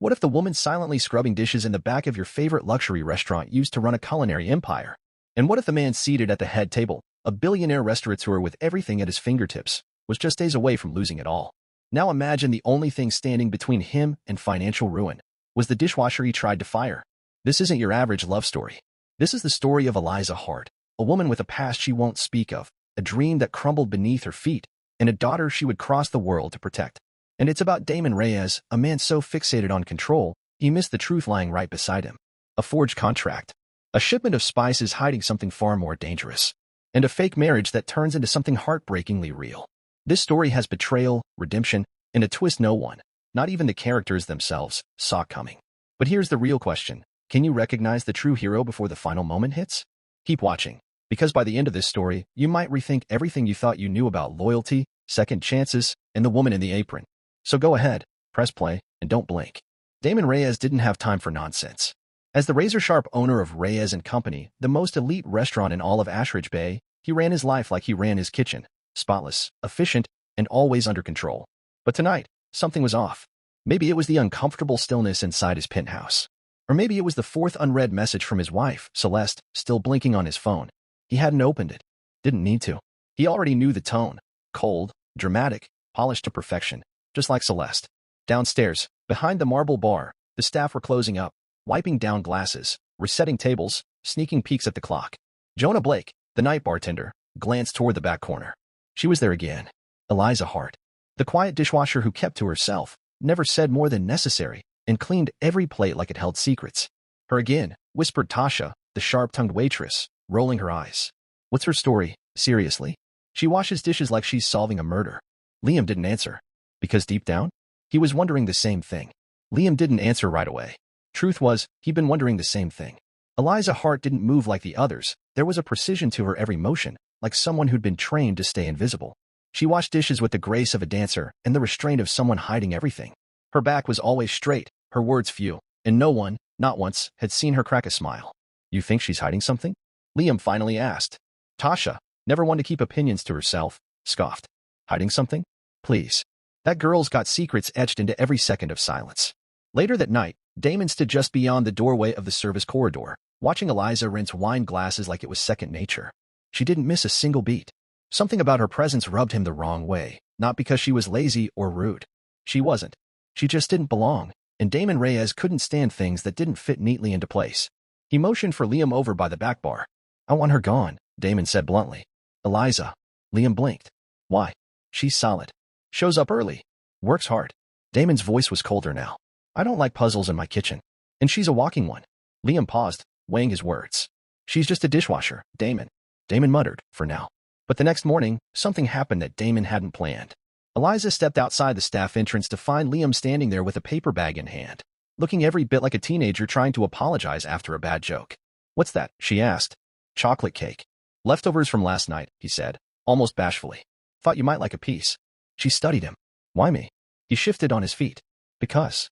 What if the woman silently scrubbing dishes in the back of your favorite luxury restaurant used to run a culinary empire? And what if the man seated at the head table, a billionaire restaurateur with everything at his fingertips, was just days away from losing it all? Now imagine the only thing standing between him and financial ruin was the dishwasher he tried to fire. This isn't your average love story. This is the story of Eliza Hart, a woman with a past she won't speak of, a dream that crumbled beneath her feet, and a daughter she would cross the world to protect. And it's about Damon Reyes, a man so fixated on control, he missed the truth lying right beside him. A forged contract, a shipment of spices hiding something far more dangerous, and a fake marriage that turns into something heartbreakingly real. This story has betrayal, redemption, and a twist no one, not even the characters themselves, saw coming. But here's the real question. Can you recognize the true hero before the final moment hits? Keep watching, because by the end of this story, you might rethink everything you thought you knew about loyalty, second chances, and the woman in the apron. So go ahead, press play, and don't blink. Damon Reyes didn't have time for nonsense. As the razor-sharp owner of Reyes & Company, the most elite restaurant in all of Ashridge Bay, he ran his life like he ran his kitchen, spotless, efficient, and always under control. But tonight, something was off. Maybe it was the uncomfortable stillness inside his penthouse. Or maybe it was the fourth unread message from his wife, Celeste, still blinking on his phone. He hadn't opened it. Didn't need to. He already knew the tone. Cold, dramatic, polished to perfection, just like Celeste. Downstairs, behind the marble bar, the staff were closing up, wiping down glasses, resetting tables, sneaking peeks at the clock. Jonah Blake, the night bartender, glanced toward the back corner. She was there again. Eliza Hart, the quiet dishwasher who kept to herself, never said more than necessary, and cleaned every plate like it held secrets. Her again, whispered Tasha, the sharp-tongued waitress, rolling her eyes. What's her story, seriously? She washes dishes like she's solving a murder. Liam didn't answer. Because deep down, he was wondering the same thing. Liam didn't answer right away. Truth was, he'd been wondering the same thing. Eliza Hart didn't move like the others. There was a precision to her every motion, like someone who'd been trained to stay invisible. She washed dishes with the grace of a dancer and the restraint of someone hiding everything. Her back was always straight, her words few, and no one, not once, had seen her crack a smile. You think she's hiding something? Liam finally asked. Tasha, never one to keep opinions to herself, scoffed. Hiding something? Please. That girl's got secrets etched into every second of silence. Later that night, Damon stood just beyond the doorway of the service corridor, watching Eliza rinse wine glasses like it was second nature. She didn't miss a single beat. Something about her presence rubbed him the wrong way, not because she was lazy or rude. She wasn't. She just didn't belong, and Damon Reyes couldn't stand things that didn't fit neatly into place. He motioned for Liam over by the back bar. I want her gone, Damon said bluntly. Eliza. Liam blinked. Why? She's solid. Shows up early. Works hard. Damon's voice was colder now. I don't like puzzles in my kitchen. And she's a walking one. Liam paused, weighing his words. She's just a dishwasher, Damon. Damon muttered, for now. But the next morning, something happened that Damon hadn't planned. Eliza stepped outside the staff entrance to find Liam standing there with a paper bag in hand, looking every bit like a teenager trying to apologize after a bad joke. What's that? She asked. Chocolate cake. Leftovers from last night, he said, almost bashfully. Thought you might like a piece. She studied him. Why me? He shifted on his feet. Because.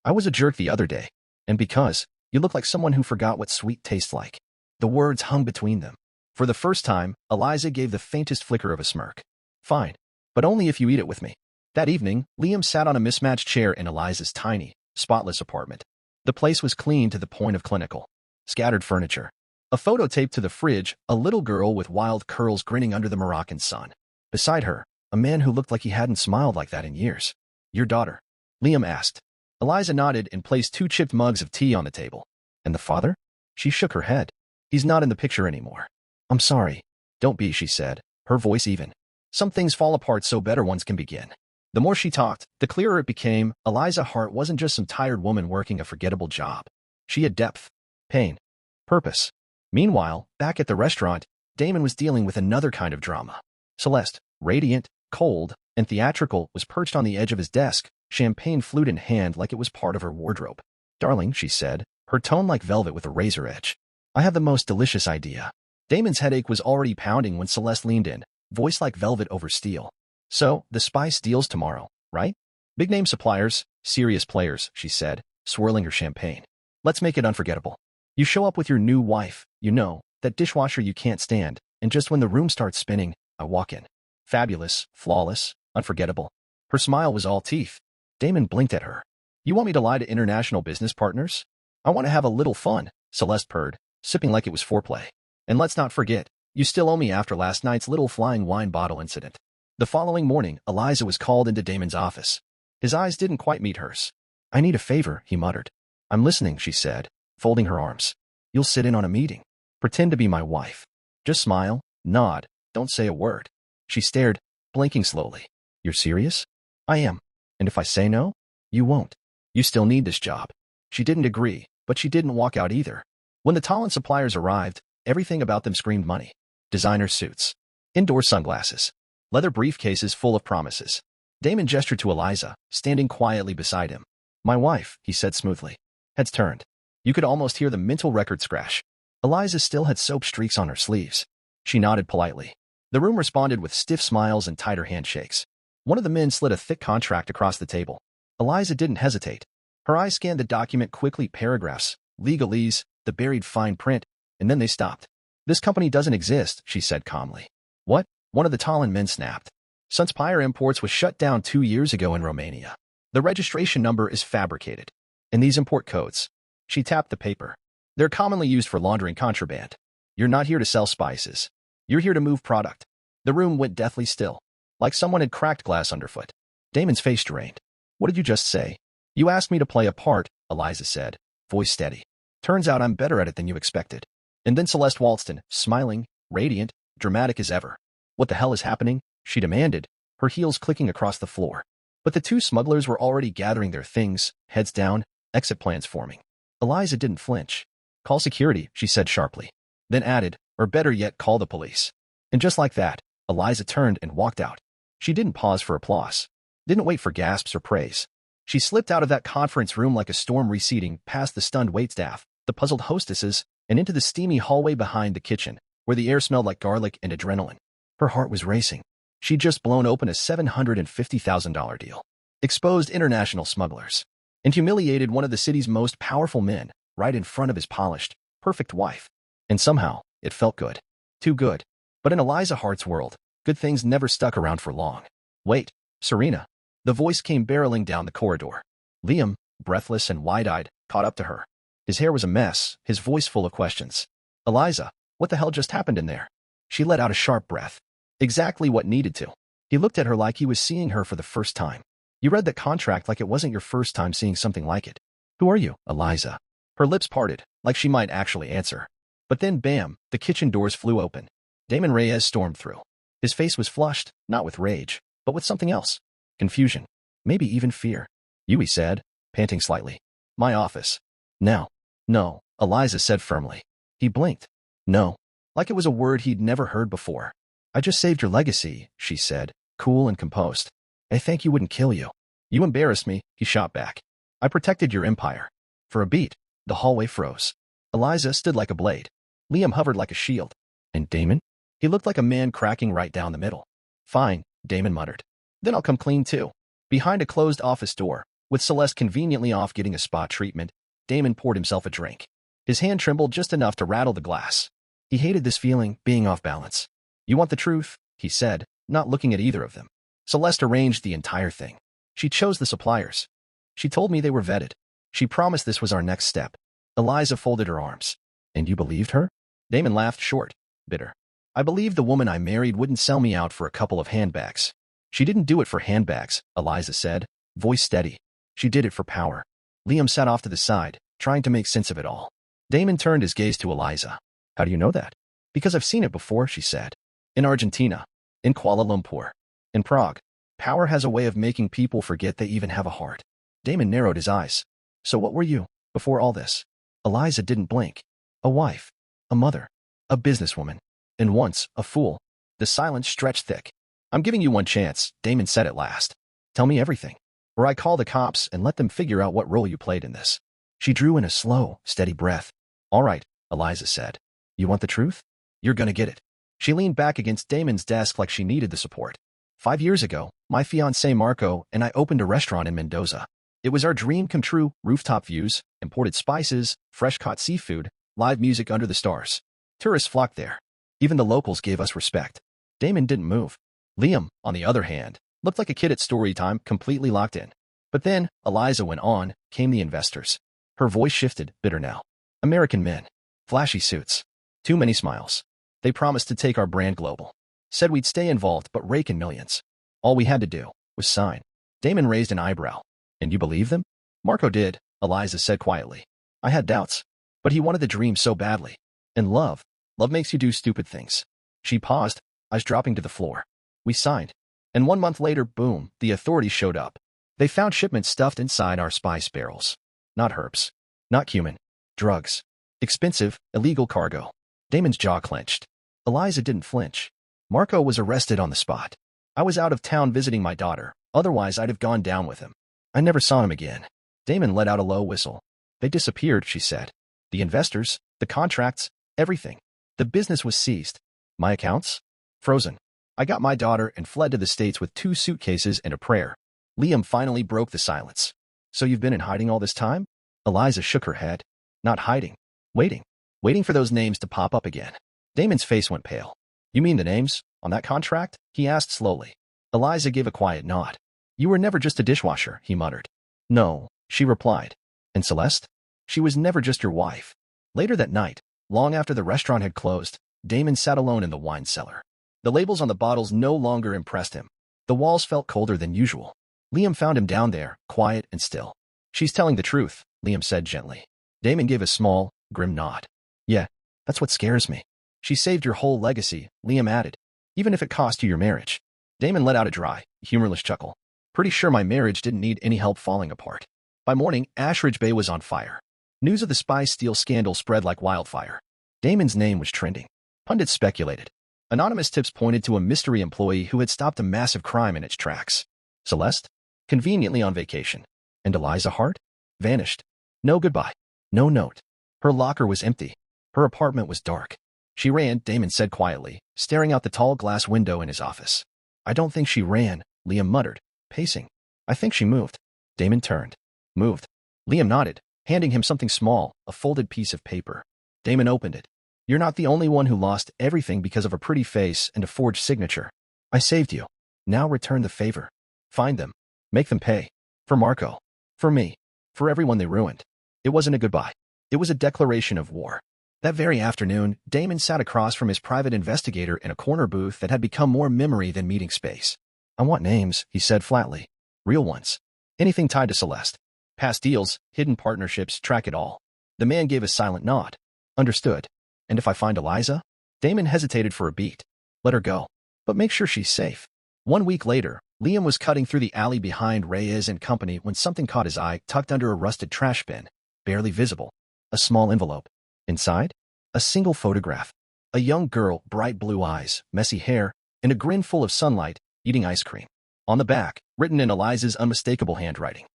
I was a jerk the other day. And because, you look like someone who forgot what sweet tastes like. The words hung between them. For the first time, Eliza gave the faintest flicker of a smirk. Fine. But only if you eat it with me. That evening, Liam sat on a mismatched chair in Eliza's tiny, spotless apartment. The place was clean to the point of clinical. Scattered furniture. A photo taped to the fridge, a little girl with wild curls grinning under the Moroccan sun. Beside her, a man who looked like he hadn't smiled like that in years. Your daughter? Liam asked. Eliza nodded and placed 2 chipped mugs of tea on the table. And the father? She shook her head. He's not in the picture anymore. I'm sorry. Don't be, she said, her voice even. Some things fall apart so better ones can begin. The more she talked, the clearer it became, Eliza Hart wasn't just some tired woman working a forgettable job. She had depth, pain, purpose. Meanwhile, back at the restaurant, Damon was dealing with another kind of drama. Celeste, radiant, cold, and theatrical, was perched on the edge of his desk, champagne flute in hand like it was part of her wardrobe. Darling, she said, her tone like velvet with a razor edge. I have the most delicious idea. Damon's headache was already pounding when Celeste leaned in, voice like velvet over steel. So, the spice deal's tomorrow, right? Big-name suppliers, serious players, she said, swirling her champagne. Let's make it unforgettable. You show up with your new wife, you know, that dishwasher you can't stand, and just when the room starts spinning, I walk in. Fabulous, flawless, unforgettable. Her smile was all teeth. Damon blinked at her. You want me to lie to international business partners? I want to have a little fun, Celeste purred, sipping like it was foreplay. And let's not forget, you still owe me after last night's little flying wine bottle incident. The following morning, Eliza was called into Damon's office. His eyes didn't quite meet hers. I need a favor, he muttered. I'm listening, she said, folding her arms. You'll sit in on a meeting. Pretend to be my wife. Just smile, nod, don't say a word. She stared, blinking slowly. You're serious? I am. And if I say no? You won't. You still need this job. She didn't agree, but she didn't walk out either. When the talent suppliers arrived, everything about them screamed money. Designer suits. Indoor sunglasses. Leather briefcases full of promises. Damon gestured to Eliza, standing quietly beside him. My wife, he said smoothly. Heads turned. You could almost hear the mental record scratch. Eliza still had soap streaks on her sleeves. She nodded politely. The room responded with stiff smiles and tighter handshakes. One of the men slid a thick contract across the table. Eliza didn't hesitate. Her eyes scanned the document quickly, paragraphs, legalese, the buried fine print, and then they stopped. This company doesn't exist, she said calmly. What? One of the Talon men snapped. Sunspire Imports was shut down 2 years ago in Romania. The registration number is fabricated. And these import codes. She tapped the paper. They're commonly used for laundering contraband. You're not here to sell spices. You're here to move product. The room went deathly still, like someone had cracked glass underfoot. Damon's face drained. What did you just say? You asked me to play a part, Eliza said, voice steady. Turns out I'm better at it than you expected. And then Celeste waltzed in, smiling, radiant, dramatic as ever. What the hell is happening? She demanded, her heels clicking across the floor. But the two smugglers were already gathering their things, heads down, exit plans forming. Eliza didn't flinch. Call security, she said sharply. Then added, or better yet, call the police. And just like that, Eliza turned and walked out. She didn't pause for applause. Didn't wait for gasps or praise. She slipped out of that conference room like a storm receding, past the stunned waitstaff, the puzzled hostesses, and into the steamy hallway behind the kitchen, where the air smelled like garlic and adrenaline. Her heart was racing. She'd just blown open a $750,000 deal. Exposed international smugglers. And humiliated one of the city's most powerful men, right in front of his polished, perfect wife. And somehow, it felt good. Too good. But in Eliza Hart's world, good things never stuck around for long. Wait, Serena. The voice came barreling down the corridor. Liam, breathless and wide-eyed, caught up to her. His hair was a mess, his voice full of questions. Eliza, what the hell just happened in there? She let out a sharp breath. Exactly what needed to. He looked at her like he was seeing her for the first time. You read that contract like it wasn't your first time seeing something like it. Who are you, Eliza? Her lips parted, like she might actually answer. But then, bam, the kitchen doors flew open. Damon Reyes stormed through. His face was flushed, not with rage, but with something else. Confusion. Maybe even fear. You, he said, panting slightly. My office. Now. No, Eliza said firmly. He blinked. No. Like it was a word he'd never heard before. I just saved your legacy, she said, cool and composed. I think you wouldn't kill you. You embarrassed me, he shot back. I protected your empire. For a beat, the hallway froze. Eliza stood like a blade. Liam hovered like a shield. And Damon? He looked like a man cracking right down the middle. Fine, Damon muttered. Then I'll come clean too. Behind a closed office door, with Celeste conveniently off getting a spa treatment, Damon poured himself a drink. His hand trembled just enough to rattle the glass. He hated this feeling, being off balance. You want the truth? He said, not looking at either of them. Celeste arranged the entire thing. She chose the suppliers. She told me they were vetted. She promised this was our next step. Eliza folded her arms. And you believed her? Damon laughed short, bitter. I believed the woman I married wouldn't sell me out for a couple of handbags. She didn't do it for handbags, Eliza said, voice steady. She did it for power. Liam sat off to the side, trying to make sense of it all. Damon turned his gaze to Eliza. How do you know that? Because I've seen it before, she said. In Argentina. In Kuala Lumpur. In Prague. Power has a way of making people forget they even have a heart. Damon narrowed his eyes. So what were you, before all this? Eliza didn't blink. A wife. A mother. A businesswoman. And once, a fool. The silence stretched thick. I'm giving you one chance, Damon said at last. Tell me everything. Or I call the cops and let them figure out what role you played in this. She drew in a slow, steady breath. All right, Eliza said. You want the truth? You're gonna get it. She leaned back against Damon's desk like she needed the support. 5 years ago, my fiancé Marco and I opened a restaurant in Mendoza. It was our dream come true, rooftop views, imported spices, fresh-caught seafood, live music under the stars. Tourists flocked there. Even the locals gave us respect. Damon didn't move. Liam, on the other hand, looked like a kid at story time, completely locked in. But then, Eliza went on, came the investors. Her voice shifted, bitter now. American men. Flashy suits. Too many smiles. They promised to take our brand global. Said we'd stay involved but rake in millions. All we had to do was sign. Damon raised an eyebrow. And you believe them? Marco did, Eliza said quietly. I had doubts. But he wanted the dream so badly. And love. Love makes you do stupid things. She paused, eyes dropping to the floor. We signed. And 1 month later, boom, the authorities showed up. They found shipments stuffed inside our spice barrels. Not herbs. Not cumin. Drugs. Expensive, illegal cargo. Damon's jaw clenched. Eliza didn't flinch. Marco was arrested on the spot. I was out of town visiting my daughter, otherwise I'd have gone down with him. I never saw him again. Damon let out a low whistle. They disappeared, she said. The investors, the contracts, everything. The business was seized. My accounts? Frozen. I got my daughter and fled to the States with 2 suitcases and a prayer. Liam finally broke the silence. So you've been in hiding all this time? Eliza shook her head. Not hiding. Waiting. Waiting for those names to pop up again. Damon's face went pale. You mean the names? On that contract? He asked slowly. Eliza gave a quiet nod. You were never just a dishwasher, he muttered. No, she replied. And Celeste? She was never just your wife. Later that night, long after the restaurant had closed, Damon sat alone in the wine cellar. The labels on the bottles no longer impressed him. The walls felt colder than usual. Liam found him down there, quiet and still. She's telling the truth, Liam said gently. Damon gave a small, grim nod. Yeah, that's what scares me. She saved your whole legacy, Liam added. Even if it cost you your marriage. Damon let out a dry, humorless chuckle. Pretty sure my marriage didn't need any help falling apart. By morning, Ashridge Bay was on fire. News of the spy steal scandal spread like wildfire. Damon's name was trending. Pundits speculated. Anonymous tips pointed to a mystery employee who had stopped a massive crime in its tracks. Celeste? Conveniently on vacation. And Eliza Hart? Vanished. No goodbye. No note. Her locker was empty. Her apartment was dark. She ran, Damon said quietly, staring out the tall glass window in his office. I don't think she ran, Liam muttered, pacing. I think she moved. Damon turned. Moved. Liam nodded, handing him something small, a folded piece of paper. Damon opened it. You're not the only one who lost everything because of a pretty face and a forged signature. I saved you. Now return the favor. Find them. Make them pay. For Marco. For me. For everyone they ruined. It wasn't a goodbye. It was a declaration of war. That very afternoon, Damon sat across from his private investigator in a corner booth that had become more memory than meeting space. I want names, he said flatly. Real ones. Anything tied to Celeste. Past deals, hidden partnerships, track it all. The man gave a silent nod. Understood. And if I find Eliza? Damon hesitated for a beat. Let her go. But make sure she's safe. 1 week later, Liam was cutting through the alley behind Reyes and Company when something caught his eye tucked under a rusted trash bin, barely visible. A small envelope. Inside? A single photograph. A young girl, bright blue eyes, messy hair, and a grin full of sunlight, eating ice cream. On the back, written in Eliza's unmistakable handwriting.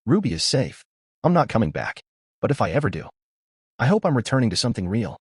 Ruby is safe. I'm not coming back. But if I ever do, I hope I'm returning to something real.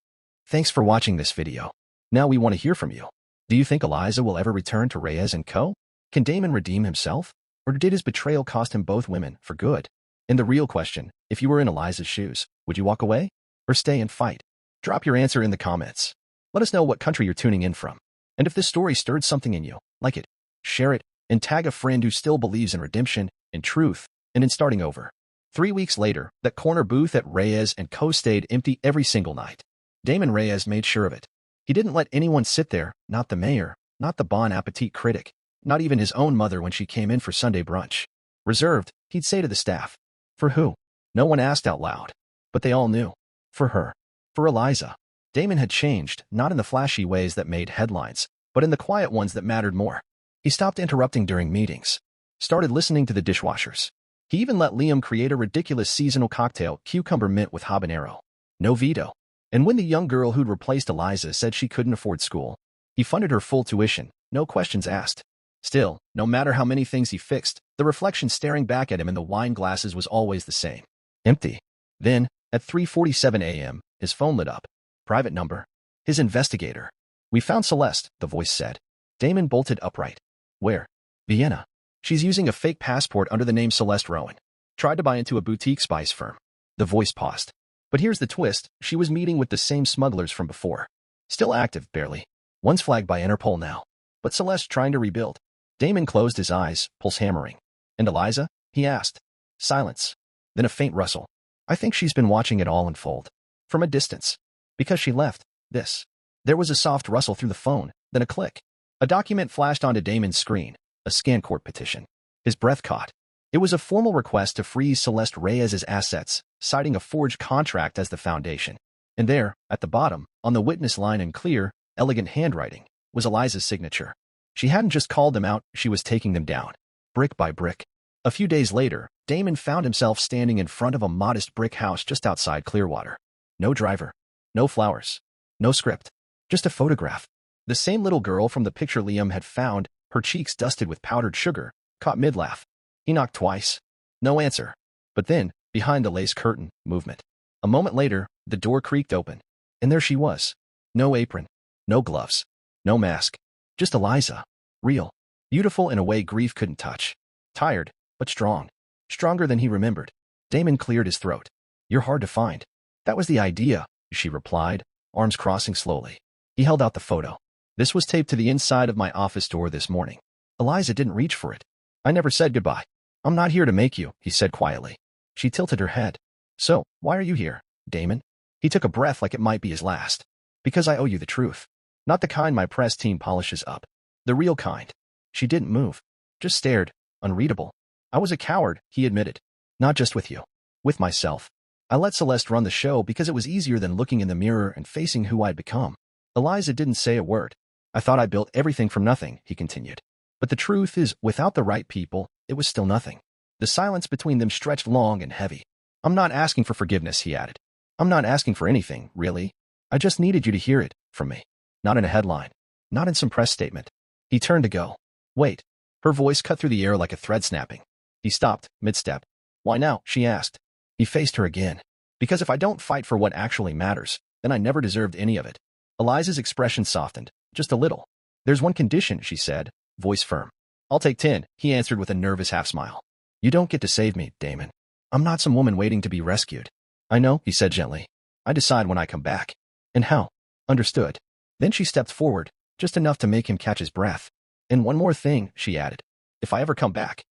Thanks for watching this video. Now we want to hear from you. Do you think Eliza will ever return to Reyes & Co.? Can Damon redeem himself? Or did his betrayal cost him both women for good? And the real question, if you were in Eliza's shoes, would you walk away? Or stay and fight? Drop your answer in the comments. Let us know what country you're tuning in from. And if this story stirred something in you, like it, share it, and tag a friend who still believes in redemption, in truth, and in starting over. 3 weeks later, that corner booth at Reyes & Co. stayed empty every single night. Damon Reyes made sure of it. He didn't let anyone sit there, not the mayor, not the Bon Appetit critic, not even his own mother when she came in for Sunday brunch. Reserved, he'd say to the staff. For who? No one asked out loud. But they all knew. For her. For Eliza. Damon had changed, not in the flashy ways that made headlines, but in the quiet ones that mattered more. He stopped interrupting during meetings. Started listening to the dishwashers. He even let Liam create a ridiculous seasonal cocktail, cucumber mint with habanero. No veto. And when the young girl who'd replaced Eliza said she couldn't afford school, he funded her full tuition, no questions asked. Still, no matter how many things he fixed, the reflection staring back at him in the wine glasses was always the same. Empty. Then, at 3:47 a.m., his phone lit up. Private number. His investigator. We found Celeste, the voice said. Damon bolted upright. Where? Vienna. She's using a fake passport under the name Celeste Rowan. Tried to buy into a boutique spice firm. The voice paused. But here's the twist, she was meeting with the same smugglers from before. Still active, barely. One's flagged by Interpol now. But Celeste trying to rebuild. Damon closed his eyes, pulse hammering. And Eliza? he asked. Silence. Then a faint rustle. I think she's been watching it all unfold. From a distance. Because she left. This. There was a soft rustle through the phone, then a click. A document flashed onto Damon's screen. A scan court petition. His breath caught. It was a formal request to freeze Celeste Reyes's assets, citing a forged contract as the foundation. And there, at the bottom, on the witness line in clear, elegant handwriting, was Eliza's signature. She hadn't just called them out, she was taking them down. Brick by brick. A few days later, Damon found himself standing in front of a modest brick house just outside Clearwater. No driver. No flowers. No script. Just a photograph. The same little girl from the picture Liam had found, her cheeks dusted with powdered sugar, caught mid-laugh. He knocked twice. No answer. But then, behind the lace curtain, movement. A moment later, the door creaked open. And there she was. No apron. No gloves. No mask. Just Eliza. Real. Beautiful in a way grief couldn't touch. Tired, but strong. Stronger than he remembered. Damon cleared his throat. You're hard to find. That was the idea, she replied, arms crossing slowly. He held out the photo. This was taped to the inside of my office door this morning. Eliza didn't reach for it. I never said goodbye. I'm not here to make you, he said quietly. She tilted her head. So, why are you here, Damon? He took a breath like it might be his last. Because I owe you the truth. Not the kind my press team polishes up. The real kind. She didn't move. Just stared, unreadable. I was a coward, he admitted. Not just with you. With myself. I let Celeste run the show because it was easier than looking in the mirror and facing who I'd become. Eliza didn't say a word. I thought I built everything from nothing, he continued. But the truth is, without the right people, it was still nothing. The silence between them stretched long and heavy. I'm not asking for forgiveness, he added. I'm not asking for anything, really. I just needed you to hear it, from me. Not in a headline. Not in some press statement. He turned to go. Wait. Her voice cut through the air like a thread snapping. He stopped, mid-step. Why now? She asked. He faced her again. Because if I don't fight for what actually matters, then I never deserved any of it. Eliza's expression softened, just a little. There's one condition, she said, voice firm. I'll take 10, he answered with a nervous half-smile. You don't get to save me, Damon. I'm not some woman waiting to be rescued. I know, he said gently. I decide when I come back. And how? Understood. Then she stepped forward, just enough to make him catch his breath. And one more thing, she added. If I ever come back,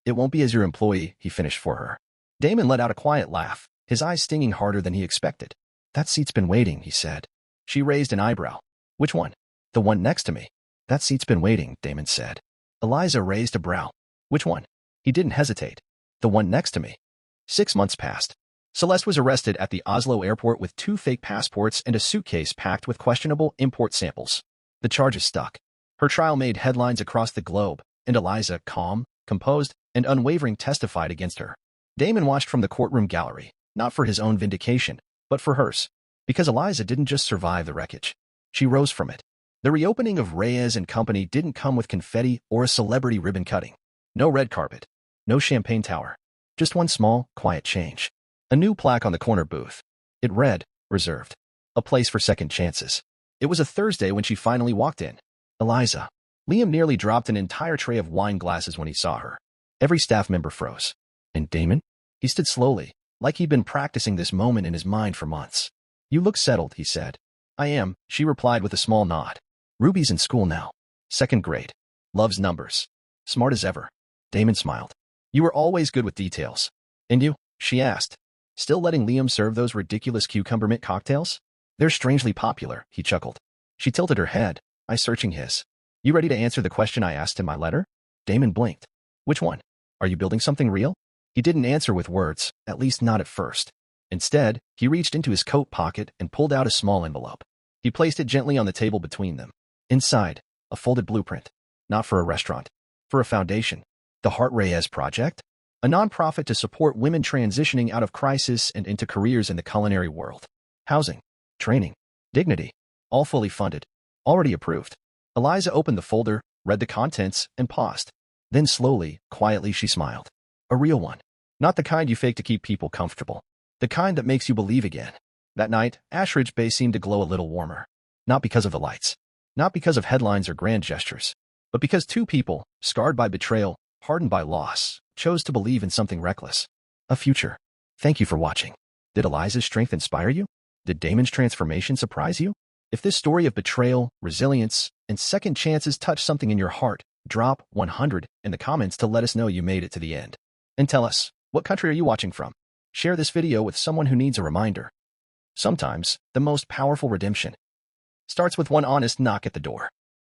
it won't be as your employee, he finished for her. Damon let out a quiet laugh, his eyes stinging harder than he expected. That seat's been waiting, he said. She raised an eyebrow. Which one? The one next to me. That seat's been waiting, Damon said. Eliza raised a brow. Which one? He didn't hesitate. The one next to me. 6 months passed. Celeste was arrested at the Oslo airport with 2 fake passports and a suitcase packed with questionable import samples. The charges stuck. Her trial made headlines across the globe, and Eliza, calm, composed, and unwavering, testified against her. Damon watched from the courtroom gallery, not for his own vindication, but for hers. Because Eliza didn't just survive the wreckage. She rose from it. The reopening of Reyes and Company didn't come with confetti or a celebrity ribbon cutting. No red carpet. No champagne tower. Just one small, quiet change. A new plaque on the corner booth. It read, reserved. A place for second chances. It was a Thursday when she finally walked in. Eliza. Liam nearly dropped an entire tray of wine glasses when he saw her. Every staff member froze. And Damon? He stood slowly, like he'd been practicing this moment in his mind for months. You look settled, he said. I am, she replied with a small nod. Ruby's in school now. 2nd grade. Loves numbers. Smart as ever. Damon smiled. You were always good with details. And you? She asked. Still letting Liam serve those ridiculous cucumber mint cocktails? They're strangely popular, he chuckled. She tilted her head, eyes searching his. You ready to answer the question I asked in my letter? Damon blinked. Which one? Are you building something real? He didn't answer with words, at least not at first. Instead, he reached into his coat pocket and pulled out a small envelope. He placed it gently on the table between them. Inside, a folded blueprint. Not for a restaurant. For a foundation. The Heart Reyes Project? A nonprofit to support women transitioning out of crisis and into careers in the culinary world. Housing. Training. Dignity. All fully funded. Already approved. Eliza opened the folder, read the contents, and paused. Then slowly, quietly she smiled. A real one. Not the kind you fake to keep people comfortable. The kind that makes you believe again. That night, Ashridge Bay seemed to glow a little warmer. Not because of the lights. Not because of headlines or grand gestures. But because 2 people, scarred by betrayal, hardened by loss, chose to believe in something reckless. A future. Thank you for watching. Did Eliza's strength inspire you? Did Damon's transformation surprise you? If this story of betrayal, resilience, and second chances touched something in your heart, drop 100 in the comments to let us know you made it to the end. And tell us, what country are you watching from? Share this video with someone who needs a reminder. Sometimes, the most powerful redemption starts with one honest knock at the door.